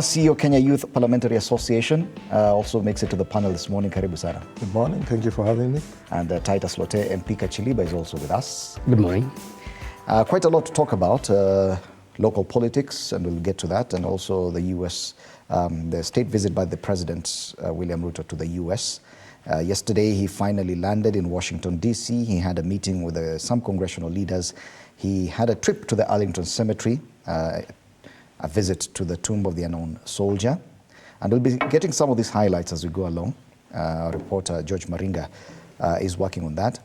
CEO Kenya Youth Parliamentary Association also makes it to the panel this morning. Karibu sana. Good morning. Thank you for having me. And Titus Lote MP Kachiliba is also with us. Good morning. Quite a lot to talk about. Local politics, and we'll get to that, and also the U.S., the state visit by the President, William Ruto, to the U.S. Yesterday, he finally landed in Washington, D.C. He had a meeting with some congressional leaders. He had a trip to the Arlington Cemetery, a visit to the tomb of the unknown soldier. And we'll be getting some of these highlights as we go along. Our reporter, George Maringa, is working on that.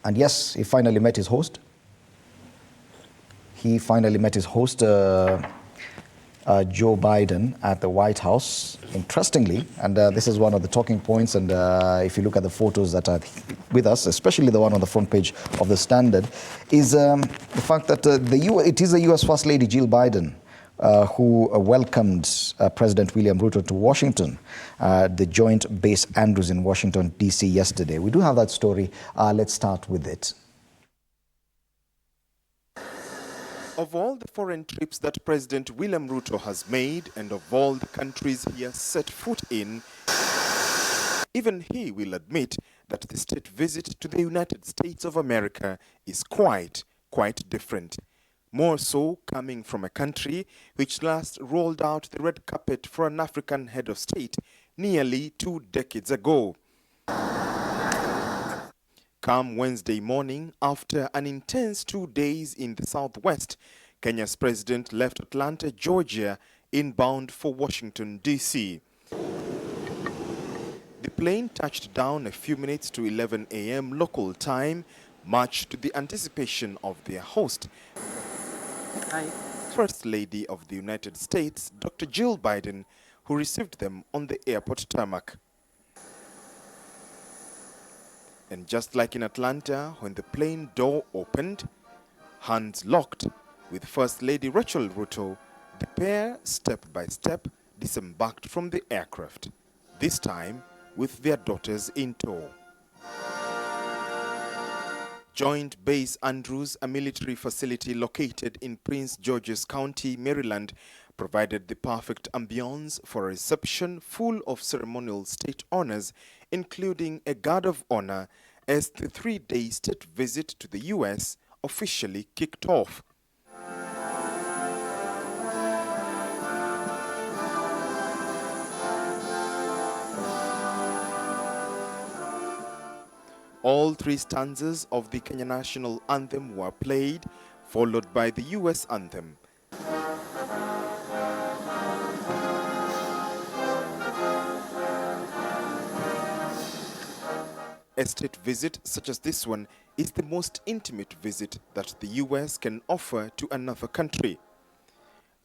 And yes, he finally met his host. He finally met his host, Joe Bidden, at the White House. Interestingly, and this is one of the talking points, and if you look at the photos that are with us, especially the one on the front page of the Standard, is the fact that it is the U.S. First Lady Jill Biden who welcomed President William Ruto to Washington, the Joint Base Andrews in Washington, D.C. yesterday. We do have that story. Let's start with it. Of all the foreign trips that President William Ruto has made, and of all the countries he has set foot in, even he will admit that the state visit to the United States of America is quite different. More so coming from a country which last rolled out the red carpet for an African head of state nearly 2 decades ago. Come Wednesday morning, after an intense 2 days in the Southwest, Kenya's president left Atlanta, Georgia, inbound for Washington, D.C. The plane touched down a few minutes to 11 a.m. local time, much to the anticipation of their host, First Lady of the United States, Dr. Jill Biden, who received them on the airport tarmac. And just like in Atlanta, when the plane door opened, hands locked with First Lady Rachel Ruto, the pair, step by step, disembarked from the aircraft, this time with their daughters in tow. Joint Base Andrews, a military facility located in Prince George's County, Maryland, provided the perfect ambience for a reception full of ceremonial state honors, including a guard of honor, as the 3-day state visit to the U.S. officially kicked off. All 3 stanzas of the Kenya national anthem were played, followed by the U.S. anthem. A state visit such as this one is the most intimate visit that the U.S. can offer to another country.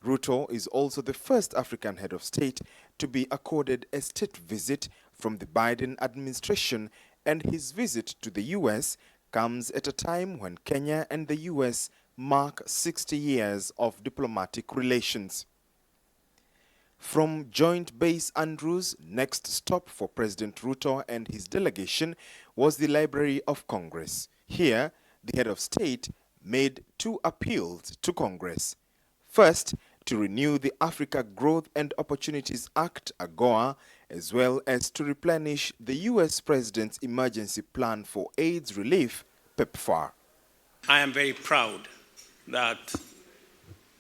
Ruto is also the first African head of state to be accorded a state visit from the Biden administration, and his visit to the U.S. comes at a time when Kenya and the U.S. mark 60 years of diplomatic relations. From Joint Base Andrews, next stop for President Ruto and his delegation was the Library of Congress. Here, the head of state made 2 appeals to Congress. First, to renew the Africa Growth and Opportunities Act, AGOA, as well as to replenish the U.S. President's Emergency Plan for AIDS Relief, PEPFAR. I am very proud that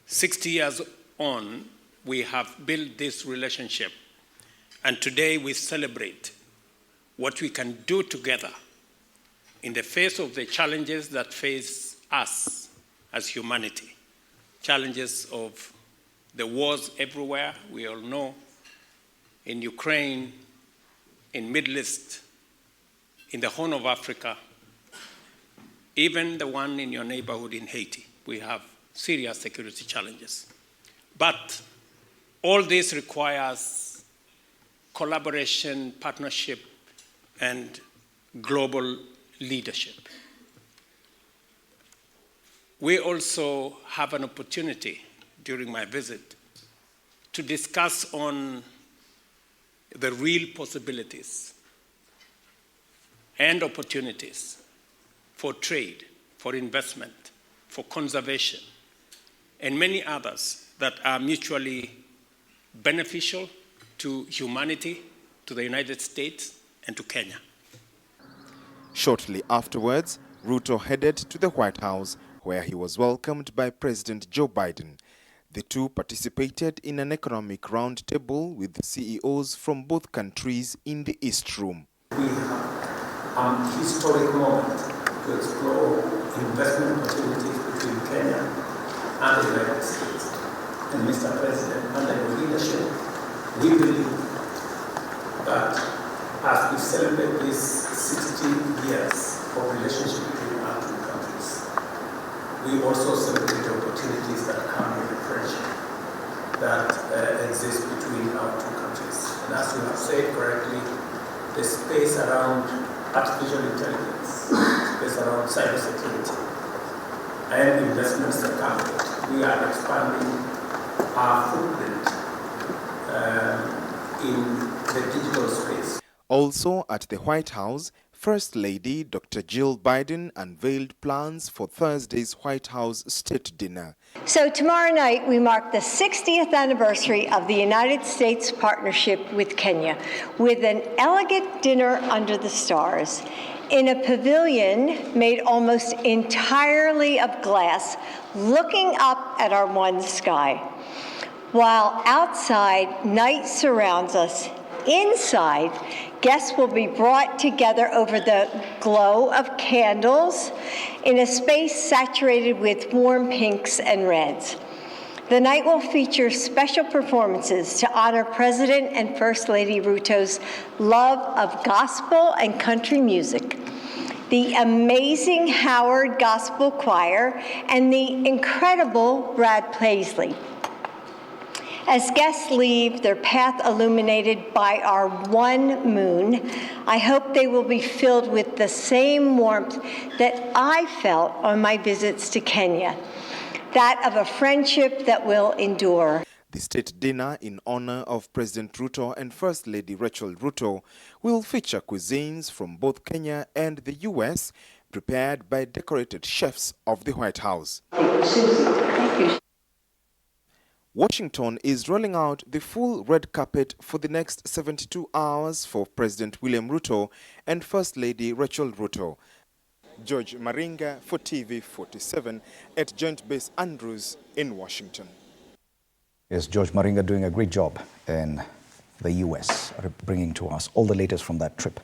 60 years on, we have built this relationship, and today we celebrate what we can do together in the face of the challenges that face us as humanity. Challenges of the wars everywhere, we all know, in Ukraine, in Middle East, in the Horn of Africa, even the one in your neighborhood in Haiti. We have serious security challenges. But all this requires collaboration, partnership, and global leadership. We also have an opportunity during my visit to discuss on the real possibilities and opportunities for trade, for investment, for conservation, and many others that are mutually beneficial to humanity, to the United States, and to Kenya. Shortly afterwards, Ruto headed to the White House, where he was welcomed by President Joe Biden. The two participated in an economic roundtable with CEOs from both countries in the East Room. We have an historic moment to explore investment opportunities between Kenya and the United States. And Mr. President, under your leadership, we believe that as we celebrate these 60 years of relationship between our two countries, we also celebrate the opportunities that come with the friendship that exists between our two countries. And as you have said correctly, the space around artificial intelligence, space around cybersecurity, and investments that come with it, we are expanding our footprint in the digital space. Also at the White House, First Lady Dr. Jill Biden unveiled plans for Thursday's White House State Dinner. So tomorrow night we mark the 60th anniversary of the United States partnership with Kenya with an elegant dinner under the stars in a pavilion made almost entirely of glass, looking up at our one sky. While outside, night surrounds us, inside, guests will be brought together over the glow of candles in a space saturated with warm pinks and reds. The night will feature special performances to honor President and First Lady Ruto's love of gospel and country music, the amazing Howard Gospel Choir, and the incredible Brad Paisley. As guests leave their path illuminated by our one moon, I hope they will be filled with the same warmth that I felt on my visits to Kenya, that of a friendship that will endure. The state dinner in honor of President Ruto and First Lady Rachel Ruto will feature cuisines from both Kenya and the US, prepared by decorated chefs of the White House. Thank you. Washington is rolling out the full red carpet for the next 72 hours for President William Ruto and First Lady Rachel Ruto. George Maringa for TV 47 at Joint Base Andrews in Washington. Yes, George Maringa doing a great job in the US, bringing to us all the latest from that trip.